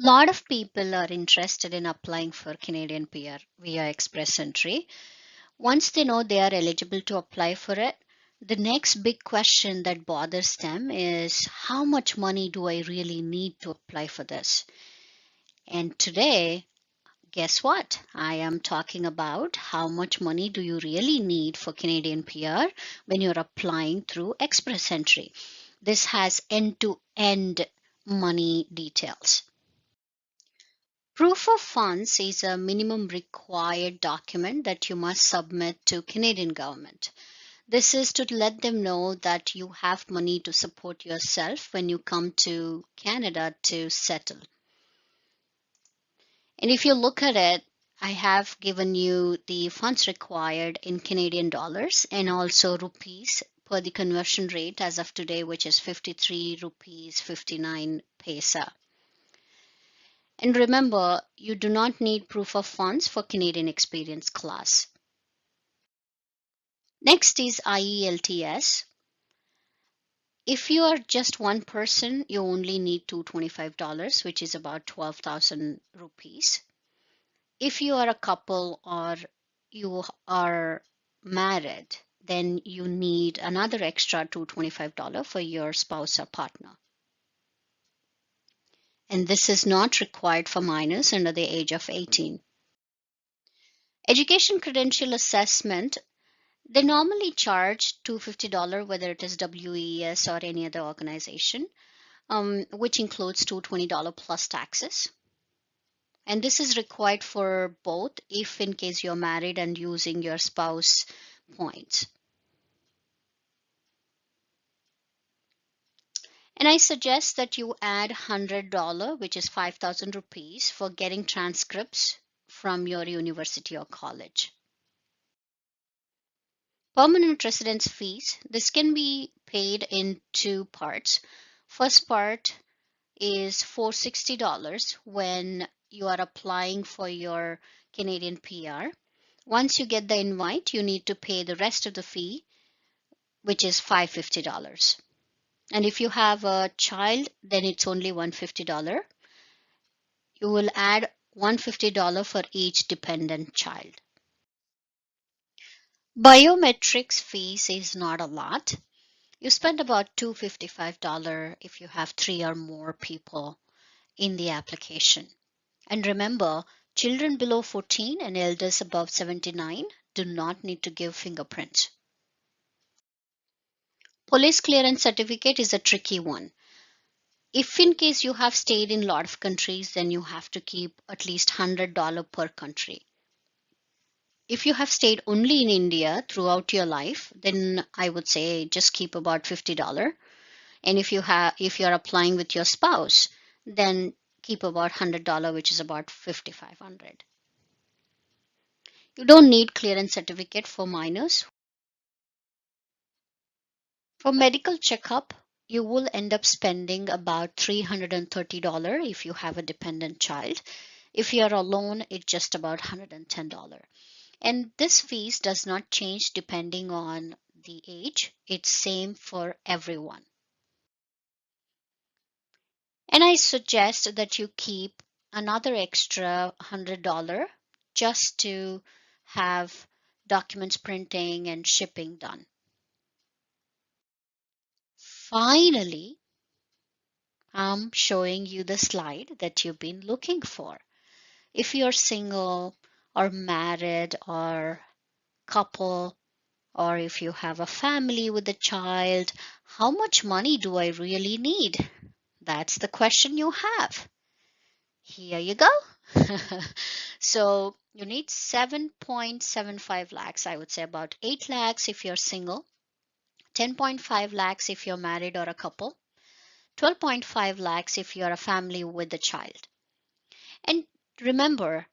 A lot of people are interested in applying for Canadian PR via Express Entry. Once they know they are eligible to apply for it, the next big question that bothers them is how much money do I really need to apply for this? And today, guess what? I am talking about how much money do you really need for Canadian PR when you're applying through Express Entry. This has end-to-end money details. Proof of funds is a minimum required document that you must submit to Canadian government. This is to let them know that you have money to support yourself when you come to Canada to settle. And if you look at it, I have given you the funds required in Canadian dollars and also rupees per the conversion rate as of today, which is 53 rupees 59 paisa. And remember, you do not need proof of funds for Canadian Experience class. Next is IELTS. If you are just one person, you only need $225, which is about 12,000 rupees. If you are a couple or you are married, then you need another extra $225 for your spouse or partner. And this is not required for minors under the age of 18. Education credential assessment, they normally charge $250 whether it is WES or any other organization, which includes $220 plus taxes. And this is required for both if in case you're married and using your spouse points. And I suggest that you add $100, which is 5,000 rupees, for getting transcripts from your university or college. Permanent residence fees, this can be paid in two parts. First part is $460 when you are applying for your Canadian PR. Once you get the invite, you need to pay the rest of the fee, which is $550. And if you have a child, then it's only $150. You will add $150 for each dependent child. Biometrics fees is not a lot. You spend about $255 if you have three or more people in the application. And remember, children below 14 and elders above 79 do not need to give fingerprints. Police clearance certificate is a tricky one. If in case you have stayed in a lot of countries, then you have to keep at least $100 per country. If you have stayed only in India throughout your life, then I would say just keep about $50. And if you're applying with your spouse, then keep about $100, which is about $5,500. You don't need clearance certificate for minors. For medical checkup, you will end up spending about $330 if you have a dependent child. If you're alone, it's just about $110. And this fees does not change depending on the age. It's same for everyone. And I suggest that you keep another extra $100 just to have documents printing and shipping done. Finally, I'm showing you the slide that you've been looking for. If you're single or married or couple, or if you have a family with a child, how much money do I really need? That's the question you have. Here you go. So you need 7.75 lakhs, I would say about 8 lakhs if you're single, 10.5 lakhs if you're married or a couple, 12.5 lakhs if you're a family with a child. And remember,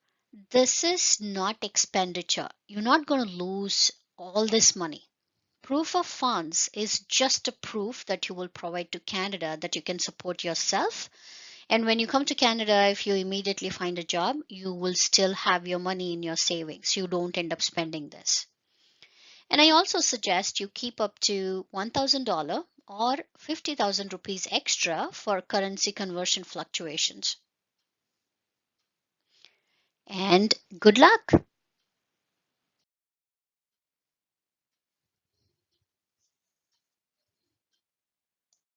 this is not expenditure. You're not going to lose all this money. Proof of funds is just a proof that you will provide to Canada that you can support yourself. And when you come to Canada, if you immediately find a job, you will still have your money in your savings. You don't end up spending this. And I also suggest you keep up to $1,000 or 50,000 rupees extra for currency conversion fluctuations. and good luck.